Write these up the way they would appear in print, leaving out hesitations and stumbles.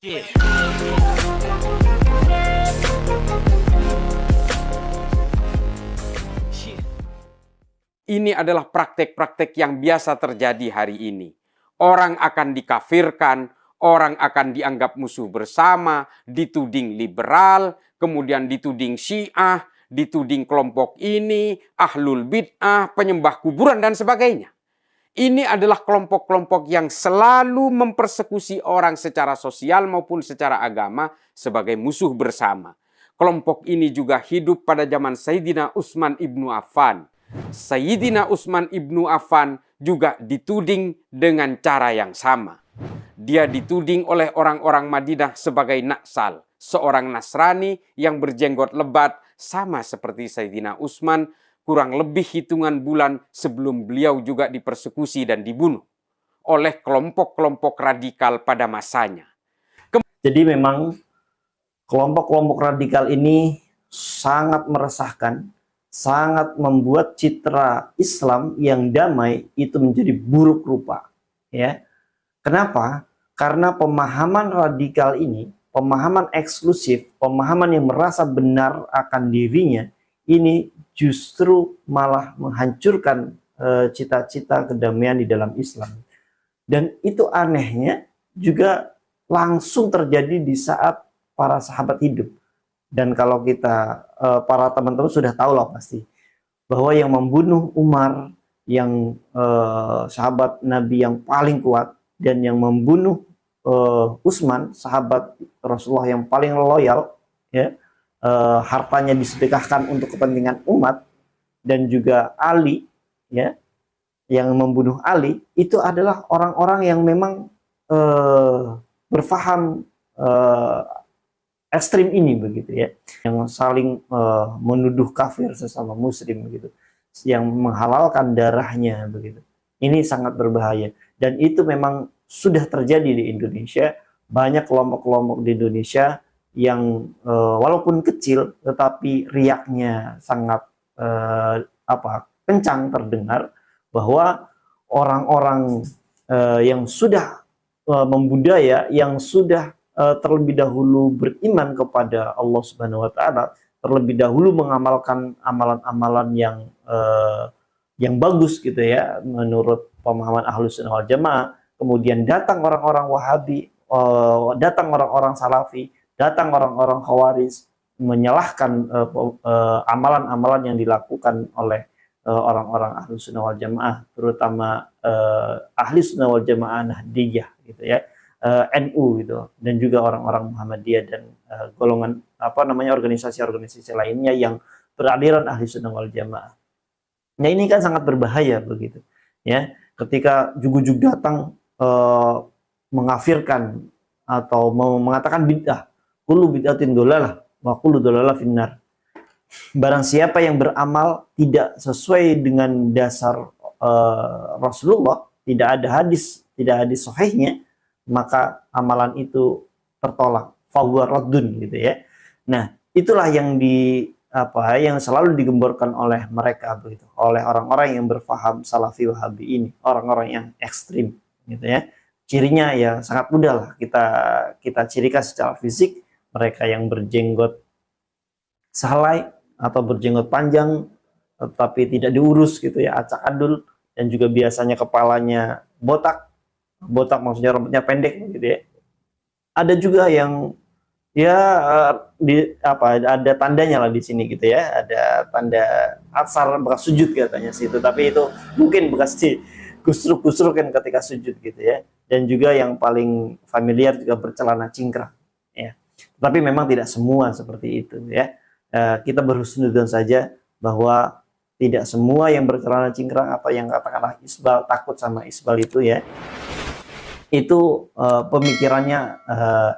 Ini adalah praktek-praktek yang biasa terjadi hari ini. Orang akan dikafirkan, orang akan dianggap musuh bersama, dituding liberal, kemudian dituding Syiah, dituding kelompok ini, ahlul bid'ah, penyembah kuburan, dan sebagainya. Ini adalah kelompok-kelompok yang selalu mempersekusi orang secara sosial maupun secara agama sebagai musuh bersama. Kelompok ini juga hidup pada zaman Sayyidina Utsman ibnu Affan. Sayyidina Utsman ibnu Affan juga dituding dengan cara yang sama. Dia dituding oleh orang-orang Madinah sebagai naksal, seorang Nasrani yang berjenggot lebat sama seperti Sayyidina Utsman, kurang lebih hitungan bulan sebelum beliau juga dipersekusi dan dibunuh oleh kelompok-kelompok radikal pada masanya. Jadi memang kelompok-kelompok radikal ini sangat meresahkan, sangat membuat citra Islam yang damai itu menjadi buruk rupa. Ya, kenapa? Karena pemahaman radikal ini, pemahaman eksklusif, pemahaman yang merasa benar akan dirinya, ini justru malah menghancurkan cita-cita kedamaian di dalam Islam. Dan itu anehnya juga langsung terjadi di saat para sahabat hidup. Dan kalau kita, para teman-teman sudah tahu lah pasti, bahwa yang membunuh Umar, yang sahabat Nabi yang paling kuat, dan yang membunuh Utsman, sahabat Rasulullah yang paling loyal, ya, hartanya disedekahkan untuk kepentingan umat, dan juga Ali, ya, yang membunuh Ali, itu adalah orang-orang yang memang berfaham ekstrim ini, begitu ya, yang saling menuduh kafir sesama muslim, begitu, yang menghalalkan darahnya, begitu. Ini sangat berbahaya, dan itu memang sudah terjadi di Indonesia. Banyak kelompok-kelompok di Indonesia yang walaupun kecil tetapi riaknya sangat kencang terdengar, bahwa orang-orang yang sudah membudaya, yang sudah terlebih dahulu beriman kepada Allah Subhanahu wa Ta'ala, terlebih dahulu mengamalkan amalan-amalan yang bagus, gitu ya, menurut pemahaman Ahlus Sunnah wal Jamaah. Kemudian datang orang-orang Wahabi, datang orang-orang Salafi, datang orang-orang Khawarij, menyalahkan amalan-amalan yang dilakukan oleh orang-orang Ahlus Sunnah wal Jamaah, terutama Ahli Sunnah wal Jamaah Nahdiyah, gitu ya, NU gitu, dan juga orang-orang Muhammadiyah dan golongan organisasi-organisasi lainnya yang beraliran Ahli Sunnah wal Jamaah. Nah, ini kan sangat berbahaya, begitu ya, ketika jugu-jugu datang mengafirkan atau mengatakan bid'ah, kullu bid'atin dolalah wa kullu dolalah finnar. Barang siapa yang beramal tidak sesuai dengan dasar Rasulullah, tidak ada hadis sahihnya, maka amalan itu tertolak, fahuwa raddun, gitu ya. Nah, itulah yang yang selalu digemborkan oleh mereka, begitu, oleh orang-orang yang berfaham Salafi Wahabi ini, orang-orang yang ekstrim, gitu ya. Cirinya ya sangat mudah lah kita cirikan secara fisik. Mereka yang berjenggot sahlai atau berjenggot panjang tetapi tidak diurus, gitu ya, acak adul, dan juga biasanya kepalanya botak maksudnya rambutnya pendek, gitu ya. Ada juga yang ya ada tandanya lah di sini, gitu ya, ada tanda atsar bekas sujud katanya situ, tapi itu mungkin bekas gusruk kan ketika sujud, gitu ya. Dan juga yang paling familiar juga bercelana cingkrang, ya. Tapi memang tidak semua seperti itu, ya. Kita berhusnudzon saja bahwa tidak semua yang bercelana cingkrang atau yang katakanlah isbal, takut sama isbal itu, ya, itu pemikirannya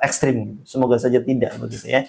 ekstrim. Semoga saja tidak, begitu ya.